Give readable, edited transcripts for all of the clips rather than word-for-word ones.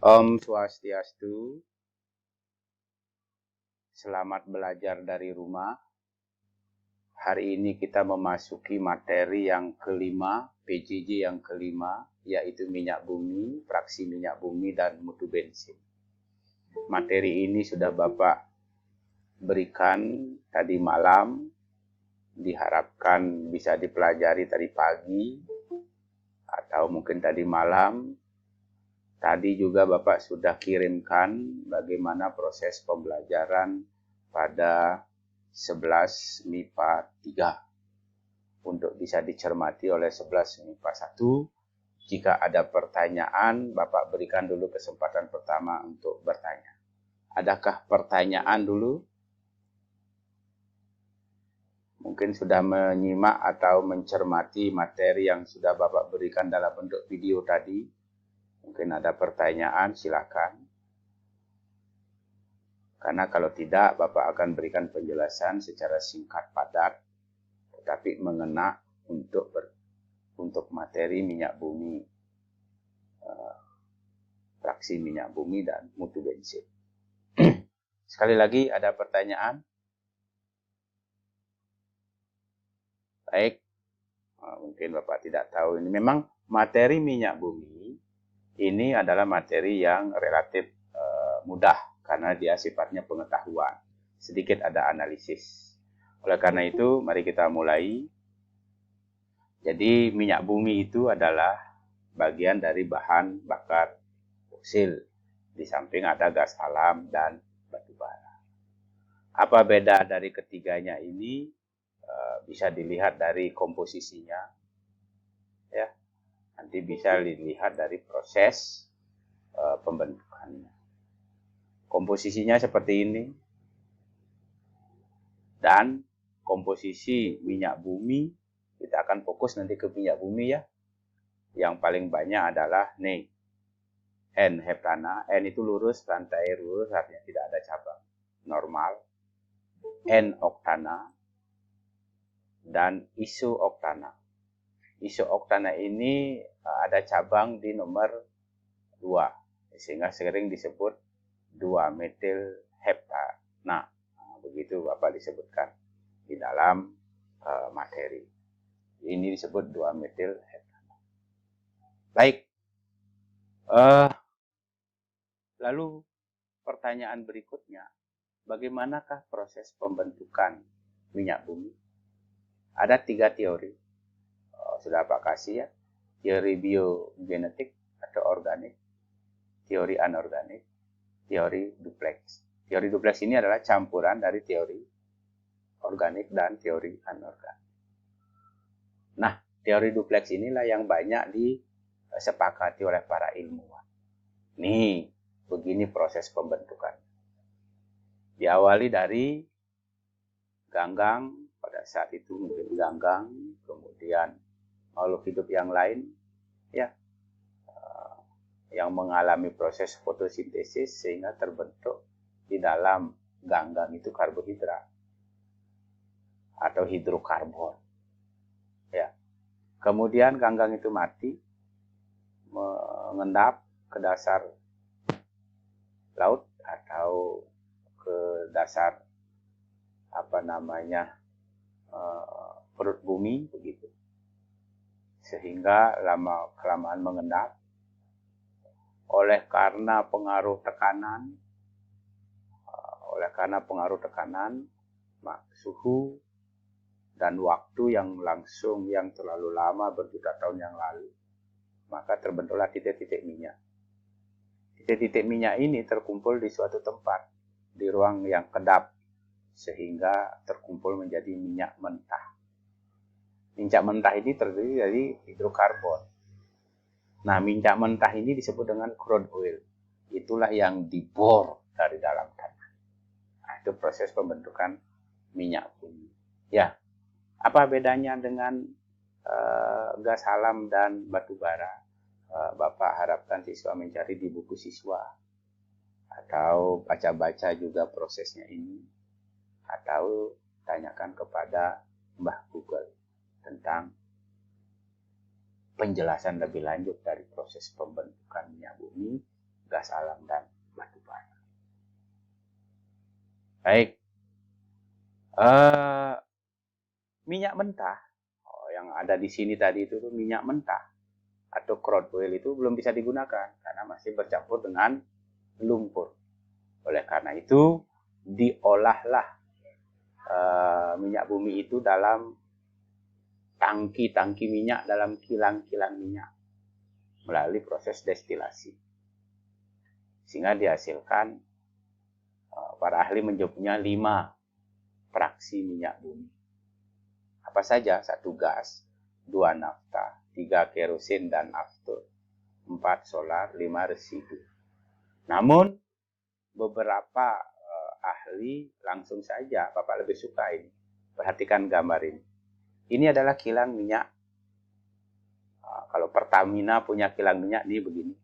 Om Swastiastu, selamat belajar dari rumah. Hari ini kita memasuki materi yang kelima, PJJ yang kelima, yaitu minyak bumi, fraksi minyak bumi, dan mutu bensin. Materi ini sudah Bapak berikan tadi malam, diharapkan bisa dipelajari tadi pagi, atau mungkin tadi malam. Tadi juga Bapak sudah kirimkan bagaimana proses pembelajaran pada 11 MIPA 3 untuk bisa dicermati oleh 11 MIPA 1. Jika ada pertanyaan, Bapak berikan dulu kesempatan pertama untuk bertanya. Adakah pertanyaan dulu? Mungkin sudah menyimak atau mencermati materi yang sudah Bapak berikan dalam bentuk video tadi. Mungkin ada pertanyaan, silakan. Karena kalau tidak, Bapak akan berikan penjelasan secara singkat padat, tetapi mengena untuk materi minyak bumi, fraksi minyak bumi dan mutu bensin. Sekali lagi, ada pertanyaan? Baik, mungkin Bapak tidak tahu. Ini memang materi minyak bumi ini adalah materi yang relatif mudah karena dia sifatnya pengetahuan. Sedikit ada analisis. Oleh karena itu, mari kita mulai. Jadi minyak bumi itu adalah bagian dari bahan bakar fosil. Di samping ada gas alam dan batu bara. Apa beda dari ketiganya ini? Bisa dilihat dari komposisinya. Ya, nanti bisa dilihat dari proses pembentukannya. Komposisinya seperti ini. Dan komposisi minyak bumi, kita akan fokus nanti ke minyak bumi ya. Yang paling banyak adalah nih, N-heptana. N itu lurus, rantai lurus, artinya tidak ada cabang. Normal. N-oktana. Dan iso-oktana. Iso-oktana ini ada cabang di nomor 2. Sehingga sering disebut 2-metil heptana. Nah, begitu Bapak disebutkan di dalam materi. Ini disebut 2-metil heptana. Baik. Lalu pertanyaan berikutnya, bagaimanakah proses pembentukan minyak bumi? Ada 3 teori. Sudah Pak kasih ya. Teori biogenetik atau organik, teori anorganik, teori duplex. Teori duplex ini adalah campuran dari teori organik dan teori anorganik. Nah, teori duplex inilah yang banyak disepakati oleh para ilmuwan. Nih, begini proses pembentukan. Diawali dari ganggang, pada saat itu mungkin ganggang, kemudian makhluk hidup yang lain, ya, yang mengalami proses fotosintesis sehingga terbentuk di dalam ganggang itu karbohidrat atau hidrokarbon. Ya. Kemudian ganggang itu mati, mengendap ke dasar laut atau ke dasar perut bumi begitu. Sehingga lama kelamaan mengendap oleh karena pengaruh tekanan, suhu dan waktu yang terlalu lama berjuta tahun yang lalu, maka terbentuklah titik-titik minyak. Titik-titik minyak ini terkumpul di suatu tempat, di ruang yang kedap, sehingga terkumpul menjadi minyak mentah. Minyak mentah ini terdiri dari hidrokarbon. Nah, minyak mentah ini disebut dengan crude oil. Itulah yang dibor dari dalam tanah. Nah, itu proses pembentukan minyak bumi. Ya, apa bedanya dengan gas alam dan batu bara? Bapak harapkan siswa mencari di buku siswa, atau baca-baca juga prosesnya ini, atau tanyakan kepada Mbah Google tentang penjelasan lebih lanjut dari proses pembentukan minyak bumi, gas gas alam dan batu bara. Baik, minyak mentah, yang ada di sini tadi itu minyak mentah atau crude oil itu belum bisa digunakan karena masih bercampur dengan lumpur. Oleh karena itu diolahlah minyak bumi itu dalam tangki-tangki minyak, dalam kilang-kilang minyak melalui proses destilasi, sehingga dihasilkan para ahli menyebutnya 5 fraksi minyak bumi. Apa saja? 1 gas, 2 nafta, 3 kerosin dan aftur, 4 solar, 5 residu. Namun beberapa ahli langsung saja, Bapak lebih suka ini. Perhatikan gambar ini. Ini adalah kilang minyak. Kalau Pertamina punya kilang minyak ini begini.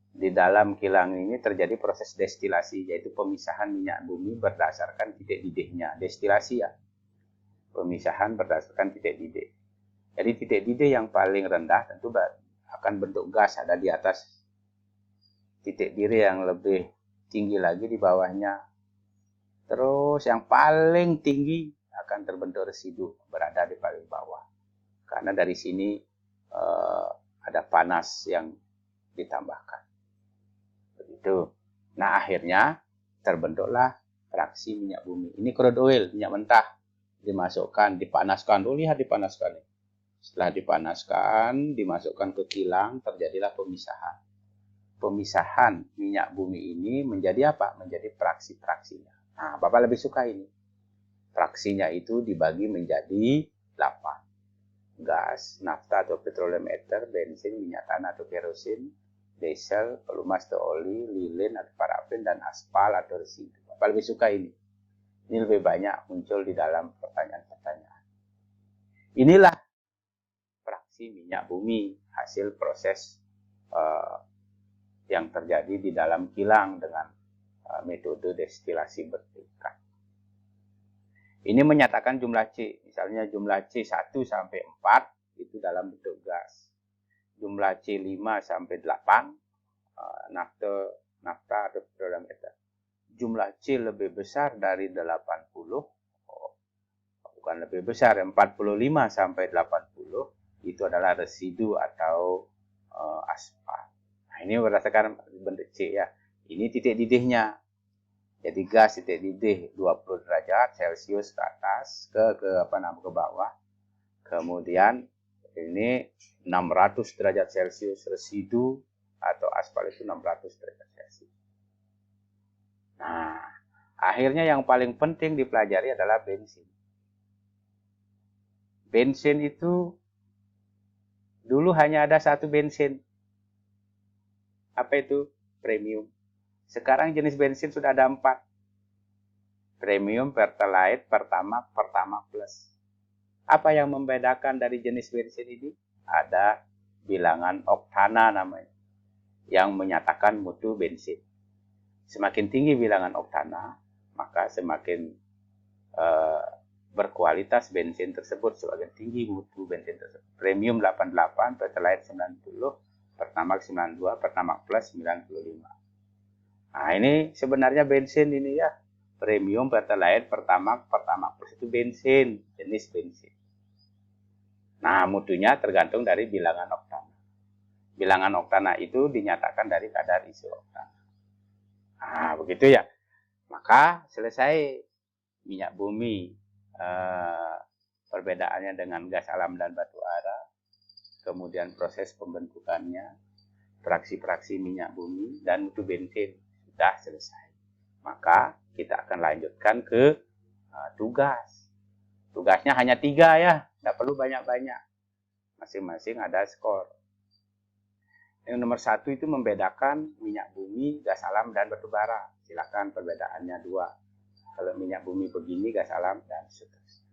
Di dalam kilang ini terjadi proses destilasi, yaitu pemisahan minyak bumi berdasarkan titik didihnya. Destilasi ya. Pemisahan berdasarkan titik didih. Jadi titik didih yang paling rendah tentu akan bentuk gas ada di atas. Titik didih yang lebih tinggi lagi di bawahnya. Terus yang paling tinggi akan terbentuk residu berada di paling bawah. Karena dari sini ada panas yang ditambahkan. Begitu. Nah, akhirnya terbentuklah fraksi minyak bumi. Ini crude oil, minyak mentah. Dimasukkan, dipanaskan. Lihat dipanaskan. Setelah dipanaskan, dimasukkan ke kilang, terjadilah pemisahan. Pemisahan minyak bumi ini menjadi apa? Menjadi fraksi-fraksinya. Nah, Bapak lebih suka ini. Fraksinya itu dibagi menjadi 8. Gas, nafta atau petroleum ether, bensin, minyak tanah atau kerosin, diesel, pelumas atau oli, lilin atau parafin, dan aspal atau residu. Bapak lebih suka ini. Ini lebih banyak muncul di dalam pertanyaan-pertanyaan. Inilah fraksi minyak bumi, hasil proses yang terjadi di dalam kilang dengan metode destilasi bertingkat. Ini menyatakan jumlah C. Misalnya jumlah C 1 sampai 4 itu dalam bentuk gas. Jumlah C 5 sampai 8 nafta atau petroleum ether. Jumlah C lebih besar dari 80, bukan lebih besar, 45 sampai 80 itu adalah residu atau aspal. Nah, ini berdasarkan bentuk C ya. Ini titik didihnya. Jadi gas titik didih 20 derajat Celcius ke atas ke bawah. Kemudian ini 600 derajat Celcius, residu atau aspal itu 600 derajat Celcius. Nah, akhirnya yang paling penting dipelajari adalah bensin. Bensin itu dulu hanya ada 1 bensin. Apa itu? Premium. Sekarang jenis bensin sudah ada 4. Premium, Pertalite, Pertamax, Pertamax Plus. Apa yang membedakan dari jenis bensin ini? Ada bilangan oktana namanya, yang menyatakan mutu bensin. Semakin tinggi bilangan oktana, maka semakin berkualitas bensin tersebut, semakin tinggi mutu bensin tersebut. Premium 88, Pertalite 90, Pertamax 92, Pertamax Plus 95. Nah, ini sebenarnya bensin ini ya. Premium, Pertalite, Pertamax, Pertamax Plus itu bensin, jenis bensin. Nah, mutunya tergantung dari bilangan oktana. Bilangan oktana itu dinyatakan dari kadar isi oktana. Nah, begitu ya. Maka selesai minyak bumi. Perbedaannya dengan gas alam dan batu bara. Kemudian proses pembentukannya. Fraksi-fraksi minyak bumi dan mutu bensin. Sudah selesai. Maka kita akan lanjutkan ke tugas. Tugasnya hanya 3 ya. Tidak perlu banyak-banyak. Masing-masing ada skor. Yang nomor 1 itu membedakan minyak bumi, gas alam, dan batu bara. Silakan perbedaannya 2. Kalau minyak bumi begini, gas alam, dan seterusnya.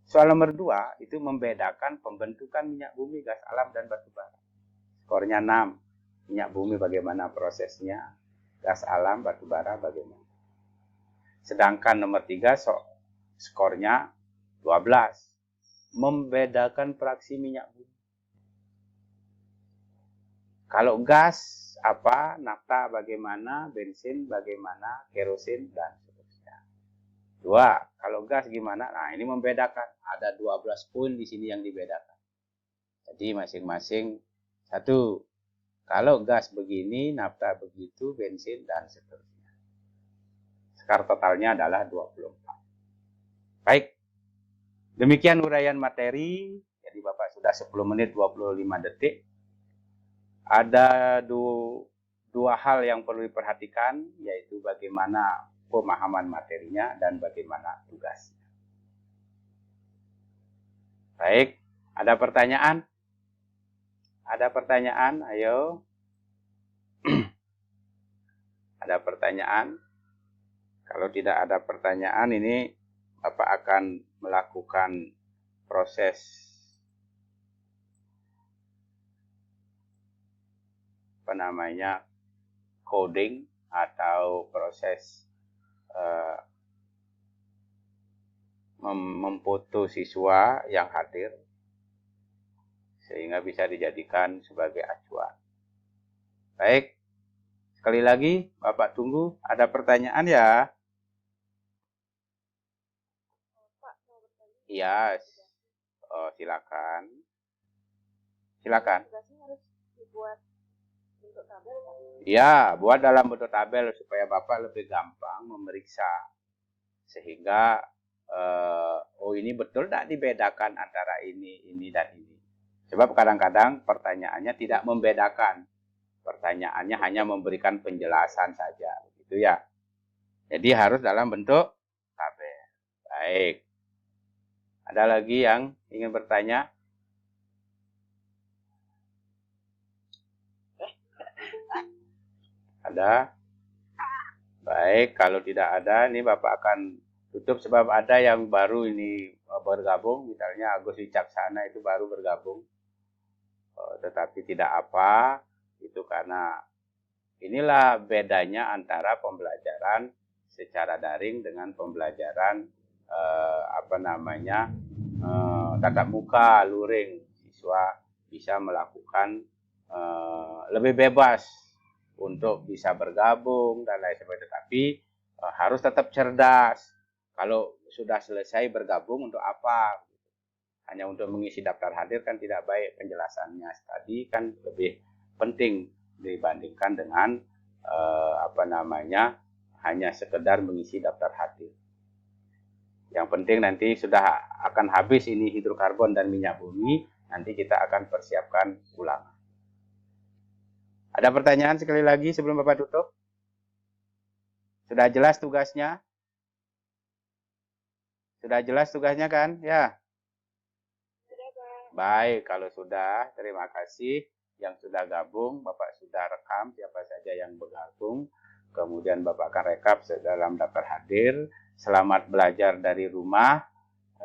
Soal nomor 2 itu membedakan pembentukan minyak bumi, gas alam, dan batu bara. Skornya 6. Minyak bumi bagaimana prosesnya, gas alam, batu bara bagaimana. Sedangkan nomor 3 skornya 12. Membedakan fraksi minyak bumi. Kalau gas apa, nafta bagaimana, bensin bagaimana, kerosin, dan seterusnya. 2. Kalau gas gimana? Nah, ini membedakan. Ada 12 poin di sini yang dibedakan. Jadi masing-masing 1. Kalau gas begini, nafta begitu, bensin, dan seterusnya. Skala totalnya adalah 24. Baik. Demikian uraian materi. Jadi Bapak sudah 10 menit 25 detik. Ada dua hal yang perlu diperhatikan, yaitu bagaimana pemahaman materinya dan bagaimana tugasnya. Baik, ada pertanyaan? Ada pertanyaan? Ayo. Ada pertanyaan? Kalau tidak ada pertanyaan, ini Bapak akan melakukan proses coding atau proses memfoto siswa yang hadir sehingga bisa dijadikan sebagai acuan. Baik, sekali lagi Bapak tunggu ada pertanyaan ya. Iya, silakan. Silakan. Ya, buat dalam bentuk tabel supaya Bapak lebih gampang memeriksa. Sehingga, ini betul tidak dibedakan antara ini, dan ini. Sebab kadang-kadang pertanyaannya tidak membedakan. Pertanyaannya hanya memberikan penjelasan saja. Gitu ya. Jadi harus dalam bentuk tabel. Baik. Ada lagi yang ingin bertanya? Ada? Baik, kalau tidak ada, ini Bapak akan tutup sebab ada yang baru ini bergabung, misalnya Agus Wicaksana itu baru bergabung, tetapi tidak apa, itu karena inilah bedanya antara pembelajaran secara daring dengan pembelajaran tatap muka, luring. Siswa bisa melakukan lebih bebas untuk bisa bergabung dan lain sebagainya, tapi harus tetap cerdas. Kalau sudah selesai bergabung untuk apa? Hanya untuk mengisi daftar hadir kan tidak baik, penjelasannya tadi kan lebih penting dibandingkan dengan hanya sekedar mengisi daftar hadir. Yang penting nanti sudah akan habis ini hidrokarbon dan minyak bumi, nanti kita akan persiapkan ulangan. Ada pertanyaan sekali lagi sebelum Bapak tutup? Sudah jelas tugasnya? Sudah jelas tugasnya kan? Ya. Sudah, Pak. Baik, kalau sudah, terima kasih yang sudah gabung. Bapak sudah rekam siapa saja yang bergabung. Kemudian Bapak akan rekap dalam daftar hadir. Selamat belajar dari rumah.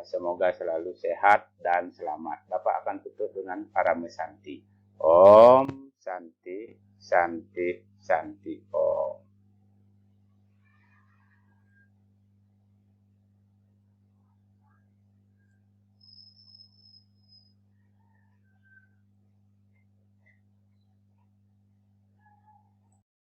Semoga selalu sehat dan selamat. Bapak akan tutup dengan Paramesanti. Om Santi, Santi, Santi, Om.